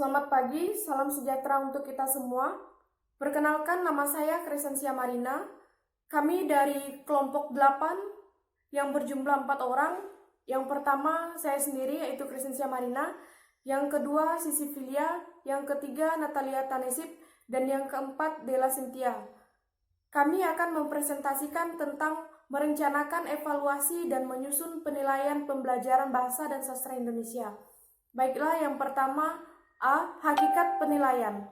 Selamat pagi, salam sejahtera untuk kita semua. Perkenalkan, nama saya Crescentia Marina. Kami dari kelompok 8 yang berjumlah 4 orang. Yang pertama saya sendiri yaitu Crescentia Marina. Yang kedua Sisi Filia. Yang ketiga Natalia Tanesip. Dan yang keempat Della Cynthia. Kami akan mempresentasikan tentang merencanakan evaluasi dan menyusun penilaian pembelajaran bahasa dan sastra Indonesia. Baiklah, yang pertama A. Hakikat penilaian.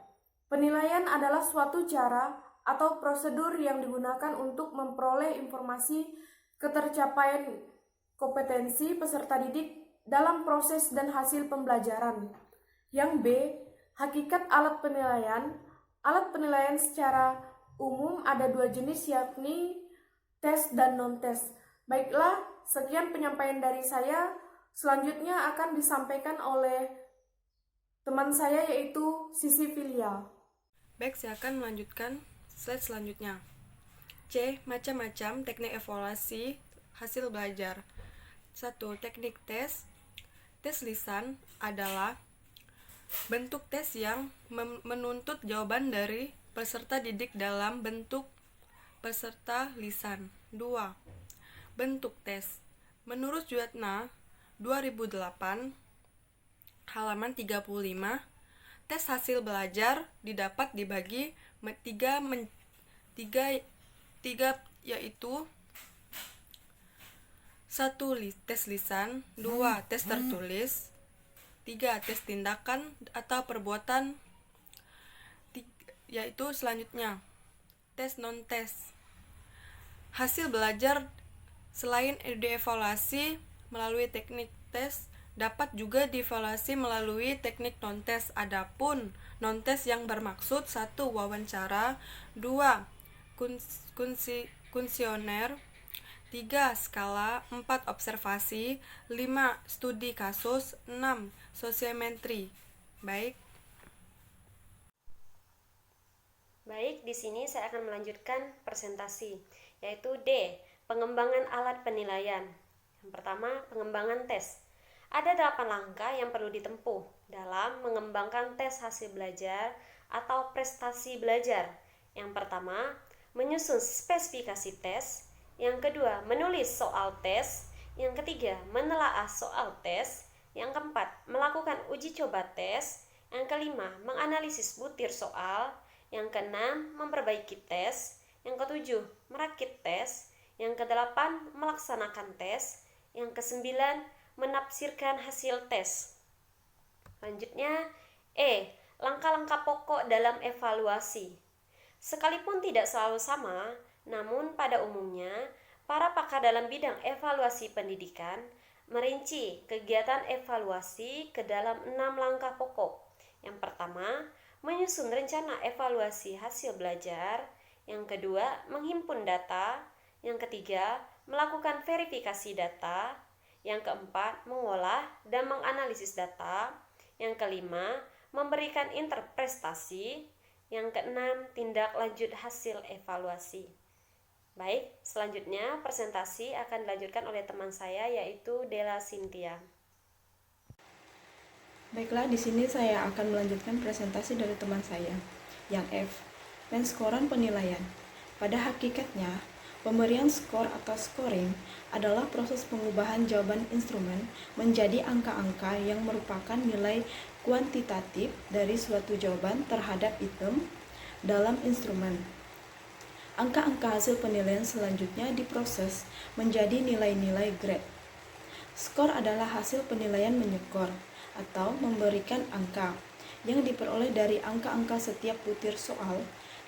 Penilaian adalah suatu cara atau prosedur yang digunakan untuk memperoleh informasi ketercapaian kompetensi peserta didik dalam proses dan hasil pembelajaran. Yang B. Hakikat alat penilaian. Alat penilaian secara umum ada dua jenis, yakni tes dan non-tes. Baiklah, sekian penyampaian dari saya. Selanjutnya akan disampaikan oleh teman saya yaitu Sisi Filia. Baik, saya akan melanjutkan slide selanjutnya. C. Macam-macam teknik evaluasi hasil belajar. 1. Teknik tes. Tes lisan adalah bentuk tes yang menuntut jawaban dari peserta didik dalam bentuk peserta lisan. 2. Bentuk tes. Menurut Juatna 2008 halaman 35, tes hasil belajar didapat dibagi tiga, yaitu 1. Tes lisan, 2. Tes tertulis, 3. Tes tindakan atau perbuatan, yaitu selanjutnya tes non-tes. Hasil belajar selain dievaluasi melalui teknik tes dapat juga dievaluasi melalui teknik non-tes. Adapun non-tes yang bermaksud 1. Wawancara, 2. Kuesioner, 3. Skala, 4. Observasi, 5. Studi kasus, 6. Sosiometri. Baik, di sini saya akan melanjutkan presentasi, yaitu D. Pengembangan alat penilaian. Yang pertama, pengembangan tes. Ada 8 langkah yang perlu ditempuh dalam mengembangkan tes hasil belajar atau prestasi belajar. Yang pertama, menyusun spesifikasi tes. Yang kedua, menulis soal tes. Yang ketiga, menelaah soal tes. Yang keempat, melakukan uji coba tes. Yang kelima, menganalisis butir soal. Yang keenam, memperbaiki tes. Yang ketujuh, merakit tes. Yang kedelapan, melaksanakan tes. Yang kesembilan, menafsirkan hasil tes. Selanjutnya, E. Langkah-langkah pokok dalam evaluasi. Sekalipun tidak selalu sama, namun pada umumnya, para pakar dalam bidang evaluasi pendidikan merinci kegiatan evaluasi ke dalam 6 langkah pokok. Yang pertama, menyusun rencana evaluasi hasil belajar. Yang kedua, menghimpun data. Yang ketiga, melakukan verifikasi data. Yang keempat, mengolah dan menganalisis data. Yang kelima, memberikan interpretasi. Yang keenam, tindak lanjut hasil evaluasi. Baik, selanjutnya presentasi akan dilanjutkan oleh teman saya yaitu Della Cynthia. Baiklah, di sini saya akan melanjutkan presentasi dari teman saya, yang F, penskoran penilaian. Pada hakikatnya, pemberian skor atau scoring adalah proses pengubahan jawaban instrumen menjadi angka-angka yang merupakan nilai kuantitatif dari suatu jawaban terhadap item dalam instrumen. Angka-angka hasil penilaian selanjutnya diproses menjadi nilai-nilai grade. Skor adalah hasil penilaian menyekor atau memberikan angka yang diperoleh dari angka-angka setiap butir soal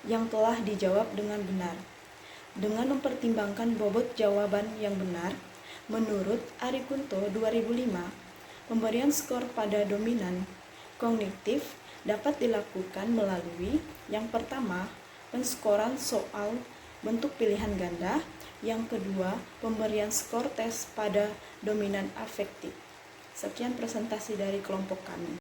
yang telah dijawab dengan benar. Dengan mempertimbangkan bobot jawaban yang benar, menurut Ari Kunto 2005, pemberian skor pada dominan kognitif dapat dilakukan melalui yang pertama, penskoran soal bentuk pilihan ganda, yang kedua, pemberian skor tes pada dominan afektif. Sekian presentasi dari kelompok kami.